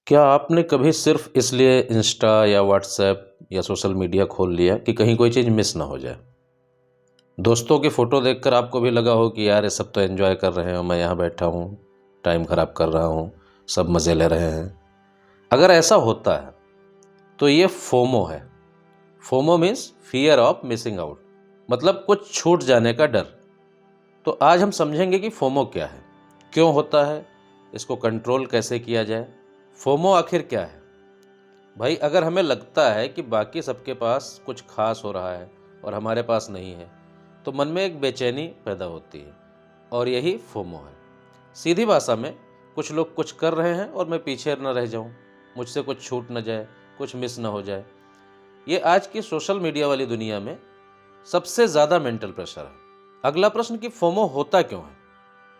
क्या आपने कभी सिर्फ इसलिए इंस्टा या व्हाट्सएप या सोशल मीडिया खोल लिया कि कहीं कोई चीज़ मिस ना हो जाए? दोस्तों की फ़ोटो देखकर आपको भी लगा हो कि यार ये सब तो एन्जॉय कर रहे हैं और मैं यहाँ बैठा हूँ, टाइम ख़राब कर रहा हूँ, सब मज़े ले रहे हैं। अगर ऐसा होता है, तो ये फोमो है। FOMO means fear of missing out, मतलब कुछ छूट जाने का डर। तो आज हम समझेंगे कि फोमो क्या है, क्यों होता है, इसको कंट्रोल कैसे किया जाए। फोमो आखिर क्या है? भाई अगर हमें लगता है कि बाकी सबके पास कुछ खास हो रहा है और हमारे पास नहीं है, तो मन में एक बेचैनी पैदा होती है और यही फोमो है। सीधी भाषा में, कुछ लोग कुछ कर रहे हैं और मैं पीछे न रह जाऊं, मुझसे कुछ छूट न जाए, कुछ मिस न हो जाए। ये आज की सोशल मीडिया वाली दुनिया में सबसे ज़्यादा मेंटल प्रेशर है। अगला प्रश्न कि फोमो होता क्यों है?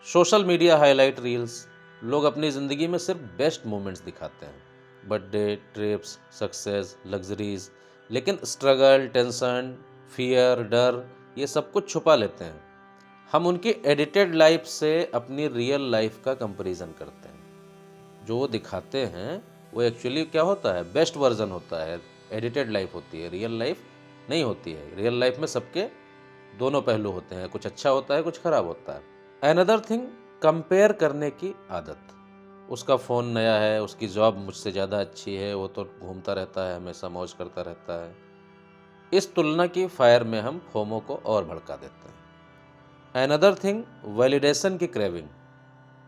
सोशल मीडिया हाईलाइट रील्स, लोग अपनी ज़िंदगी में सिर्फ बेस्ट मोमेंट्स दिखाते हैं, बर्थडे, ट्रिप्स, सक्सेस, लग्जरीज, लेकिन स्ट्रगल, टेंशन, फियर, डर, ये सब कुछ छुपा लेते हैं। हम उनकी एडिटेड लाइफ से अपनी रियल लाइफ का कंपैरिजन करते हैं। जो वो दिखाते हैं वो एक्चुअली क्या होता है? बेस्ट वर्जन होता है, एडिटेड लाइफ होती है, रियल लाइफ नहीं होती है। रियल लाइफ में सबके दोनों पहलू होते हैं, कुछ अच्छा होता है, कुछ खराब होता है। अनदर थिंग, कंपेयर करने की आदत। उसका फ़ोन नया है, उसकी जॉब मुझसे ज़्यादा अच्छी है, वो तो घूमता रहता है, हमेशा मौज करता रहता है। इस तुलना की फायर में हम फोमो को और भड़का देते हैं। अनदर थिंग, वैलिडेशन की क्रेविंग।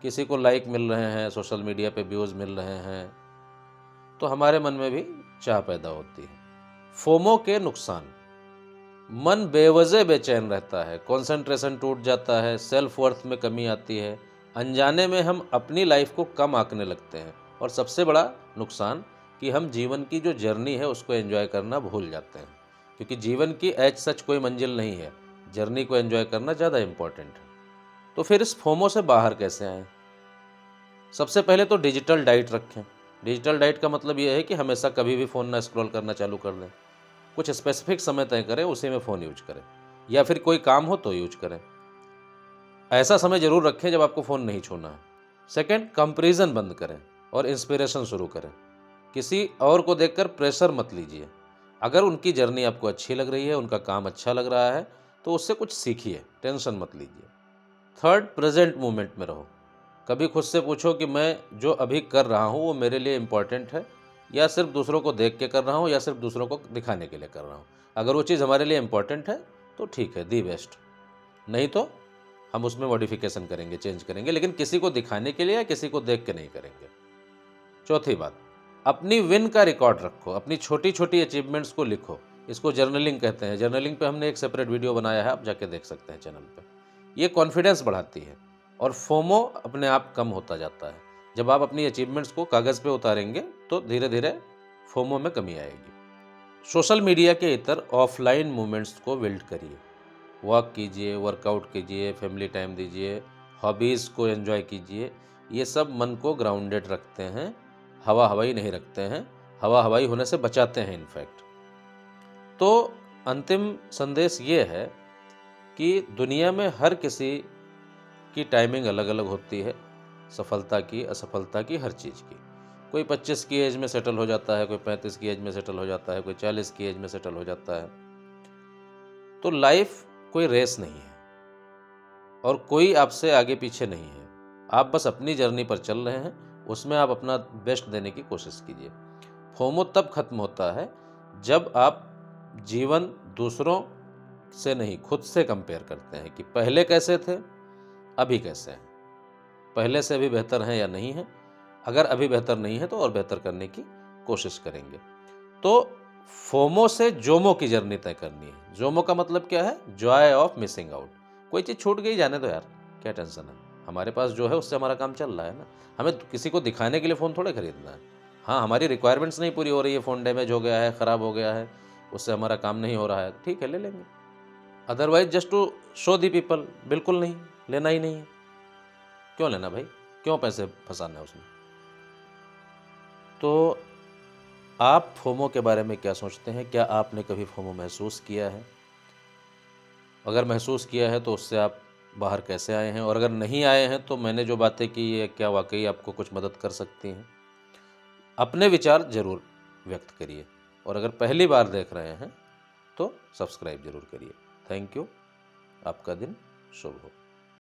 किसी को लाइक मिल रहे हैं, सोशल मीडिया पे व्यूज़ मिल रहे हैं, तो हमारे मन में भी चाह पैदा होती है। फोमो के नुकसान, मन बेवजह बेचैन रहता है, कंसंट्रेशन टूट जाता है, सेल्फ वर्थ में कमी आती है, अनजाने में हम अपनी लाइफ को कम आंकने लगते हैं, और सबसे बड़ा नुकसान कि हम जीवन की जो जर्नी है उसको एंजॉय करना भूल जाते हैं, क्योंकि जीवन की एज सच कोई मंजिल नहीं है, जर्नी को एंजॉय करना ज़्यादा इम्पोर्टेंट है। तो फिर इस फोमो से बाहर कैसे आएँ? सबसे पहले तो डिजिटल डाइट रखें। डिजिटल डाइट का मतलब ये है कि हमेशा कभी भी फ़ोन ना स्क्रॉल करना चालू कर दें। कुछ स्पेसिफिक समय तय करें, उसी में फ़ोन यूज करें, या फिर कोई काम हो तो यूज करें। ऐसा समय ज़रूर रखें जब आपको फ़ोन नहीं छूना है। सेकंड, कंपैरिजन बंद करें और इंस्पिरेशन शुरू करें। किसी और को देखकर प्रेशर मत लीजिए। अगर उनकी जर्नी आपको अच्छी लग रही है, उनका काम अच्छा लग रहा है, तो उससे कुछ सीखिए, टेंशन मत लीजिए। थर्ड, प्रेजेंट मोमेंट में रहो। कभी खुद से पूछो कि मैं जो अभी कर रहा हूँ वो मेरे लिए इम्पोर्टेंट है, या सिर्फ दूसरों को देख के कर रहा हूँ, या सिर्फ दूसरों को दिखाने के लिए कर रहा हूँ। अगर वो चीज़ हमारे लिए इम्पोर्टेंट है तो ठीक है, दी बेस्ट। नहीं तो हम उसमें मॉडिफिकेशन करेंगे, चेंज करेंगे, लेकिन किसी को दिखाने के लिए या किसी को देख के नहीं करेंगे। चौथी बात, अपनी विन का रिकॉर्ड रखो, अपनी छोटी छोटी अचीवमेंट्स को लिखो। इसको जर्नलिंग कहते हैं। जर्नलिंग पे हमने एक सेपरेट वीडियो बनाया है, आप जाके देख सकते हैं चैनल पे। ये कॉन्फिडेंस बढ़ाती है और फोमो अपने आप कम होता जाता है। जब आप अपनी अचीवमेंट्स को कागज़ पे उतारेंगे तो धीरे धीरे फोमो में कमी आएगी। सोशल मीडिया के इतर ऑफलाइन मूवमेंट्स को बिल्ड करिए। वॉक कीजिए, वर्कआउट कीजिए, फैमिली टाइम दीजिए, हॉबीज़ को एंजॉय कीजिए। ये सब मन को ग्राउंडेड रखते हैं, हवा हवाई नहीं रखते हैं, हवा हवाई होने से बचाते हैं इनफैक्ट। तो अंतिम संदेश ये है कि दुनिया में हर किसी की टाइमिंग अलग अलग होती है, सफलता की, असफलता की, हर चीज़ की। कोई 25 की एज में सेटल हो जाता है, कोई 35 की एज में सेटल हो जाता है, कोई 40 की एज में सेटल हो जाता है। तो लाइफ कोई रेस नहीं है और कोई आपसे आगे पीछे नहीं है। आप बस अपनी जर्नी पर चल रहे हैं, उसमें आप अपना बेस्ट देने की कोशिश कीजिए। फोमो तब खत्म होता है जब आप जीवन दूसरों से नहीं, खुद से कंपेयर करते हैं कि पहले कैसे थे, अभी कैसे हैं, पहले से अभी बेहतर हैं या नहीं हैं। अगर अभी बेहतर नहीं है तो और बेहतर करने की कोशिश करेंगे। तो फोमो से जोमो की जर्नी तय करनी है। जोमो का मतलब क्या है? Joy of missing out. कोई चीज़ छूट गई, जाने दो यार, क्या टेंशन है, हमारे पास जो है उससे हमारा काम चल रहा है ना। हमें किसी को दिखाने के लिए फ़ोन थोड़े खरीदना है। हाँ, हमारी रिक्वायरमेंट्स नहीं पूरी हो रही है, फ़ोन डैमेज हो गया है, ख़राब हो गया है, उससे हमारा काम नहीं हो रहा है, ठीक है ले लेंगे। Otherwise just to show the people, बिल्कुल नहीं, लेना ही नहीं है। क्यों लेना भाई, क्यों पैसे फंसाना है उसमें? तो आप फोमो के बारे में क्या सोचते हैं? क्या आपने कभी फोमो महसूस किया है? अगर महसूस किया है तो उससे आप बाहर कैसे आए हैं? और अगर नहीं आए हैं तो मैंने जो बातें की ये क्या वाकई आपको कुछ मदद कर सकती हैं? अपने विचार ज़रूर व्यक्त करिए, और अगर पहली बार देख रहे हैं तो सब्सक्राइब ज़रूर करिए। Thank you. आपका दिन शुभ हो।